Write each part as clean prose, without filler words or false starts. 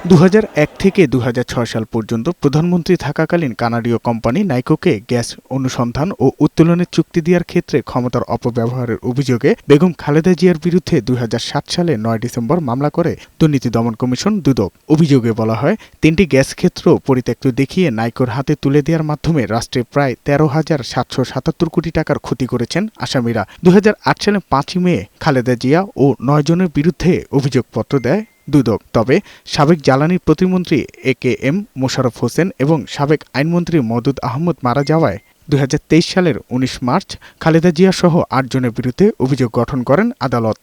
2001 থেকে 2006 সাল পর্যন্ত প্রধানমন্ত্রী থাকাকালীন কানাডীয় কোম্পানি নাইকোকে গ্যাস অনুসন্ধান ও উত্তোলনের চুক্তি দেওয়ার ক্ষেত্রে ক্ষমতার অপব্যবহারের অভিযোগে বেগম খালেদা জিয়ার বিরুদ্ধে 2007 সালে 9 ডিসেম্বর মামলা করে দুর্নীতি দমন কমিশন দুদক। অভিযোগে বলা হয়, 3টি গ্যাস ক্ষেত্র পরিত্যক্ত দেখিয়ে নাইকোর হাতে তুলে দেওয়ার মাধ্যমে রাষ্ট্রে প্রায় 13,777 কোটি টাকার ক্ষতি করেছেন আসামিরা। 2008 সালে 5 মে খালেদা জিয়া ও 9 জনের বিরুদ্ধে অভিযোগপত্র দেয় দুদক। তবে সাবেক জ্বালানি প্রতিমন্ত্রী AKM মোশাররফ হোসেন এবং সাবেক আইনমন্ত্রী মওদুদ আহমদ মারা যাওয়ায় 2023 সালের 19 মার্চ খালেদা জিয়া সহ 8 জনের বিরুদ্ধে অভিযোগ গঠন করেন আদালত।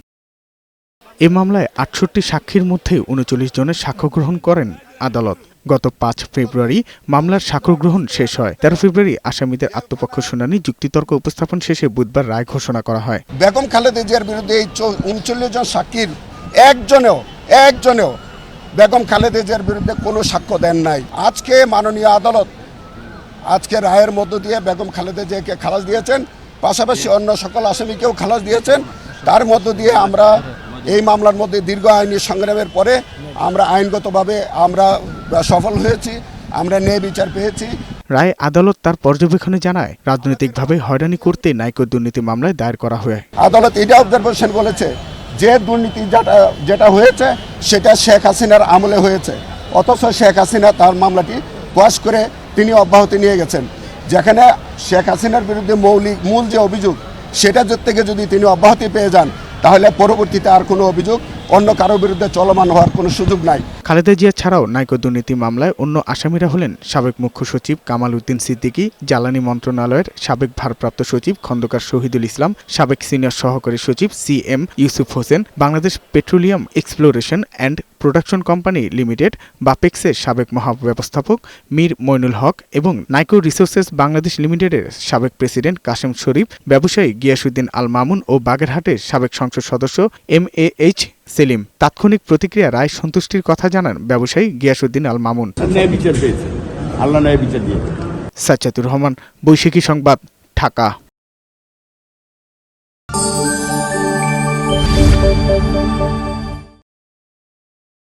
এ মামলায় 68 সাক্ষীর মধ্যে 39 জনের সাক্ষ্য গ্রহণ করেন আদালত। গত 5 ফেব্রুয়ারি মামলার সাক্ষ্য গ্রহণ শেষ হয়। 13 ফেব্রুয়ারি আসামিদের আত্মপক্ষ শুনানি যুক্তিতর্ক উপস্থাপন শেষে বুধবার রায় ঘোষণা করা হয়। বেগম খালেদা জিয়ার বিরুদ্ধে এই 39 জন সাক্ষীর একজনেও বেগম খালেদা জিয়ার বিরুদ্ধে কোনো সাক্ষ্য দেন নাই। আজকে মাননীয় আদালত আজকে রায়ের মধ্য দিয়ে বেগম খালেদা জিয়াকে খালাস দিয়েছেন, পাশাপাশি অন্য সকল আসামিকেও খালাস দিয়েছেন। তার মধ্য দিয়ে আমরা এই মামলার মধ্যে দীর্ঘ আইনি সংগ্রামের পরে আমরা আইনগতভাবে আমরা সফল হয়েছি, আমরা ন্যায় বিচার পেয়েছি। রায় আদালত তার পর্যবেক্ষণে জানায়, রাজনৈতিকভাবে হয়রানি করতে নাইকো দুর্নীতি মামলায় দায়ের করা হয়। আদালত এটা অবজারভেশন বলেছে যে দুর্নীতি যেটা হয়েছে সেটা শেখ হাসিনার আমলে হয়েছে, অথচ শেখ হাসিনা তার মামলাটি কোয়াশ করে তিনি অব্যাহতি নিয়ে গেছেন। যেখানে শেখ হাসিনার বিরুদ্ধে মূল যে অভিযোগ সেটা থেকে যদি তিনি অব্যাহতি পেয়ে যান, তাহলে পরবর্তীতে আর কোনো অভিযোগ অন্য কারো বিরুদ্ধে চলমান হওয়ার কোনো সুযোগ নাই। খালেদা জিয়া ছাড়াও নাইকো দুর্নীতি মামলায় অন্য আসামিরা হলেন সাবেক মুখ্য সচিব কামাল উদ্দিন সিদ্দিকী, জ্বালানি মন্ত্রণালয়ের সাবেক ভারপ্রাপ্ত সচিব খন্দকার শহীদুল ইসলাম, সাবেক সিনিয়র সহকারী সচিব CM Yusuf Hossain, Bangladesh petroleum exploration and production company limited বাপেক্সের সাবেক মহাব্যবস্থাপক মীর মইনুল হক এবং নাইকো রিসোর্সেস বাংলাদেশ লিমিটেডের সাবেক প্রেসিডেন্ট কাশেম শরীফ, ব্যবসায়ী গিয়াসউদ্দিন আল মামুন ও বাগেরহাটের সাবেক সংসদ সদস্য MAH সেলিম। তাৎক্ষণিক প্রতিক্রিয়া রায় সন্তুষ্টির কথা জানান ব্যবসায়ী গিয়াসউদ্দিন আল মামুন। ন্যায় বিচার পেয়েছে, আল্লাহ ন্যায় বিচার দিয়েছে। সাজ্জাদুর রহমান, বৈশাখী সংবাদ, ঢাকা।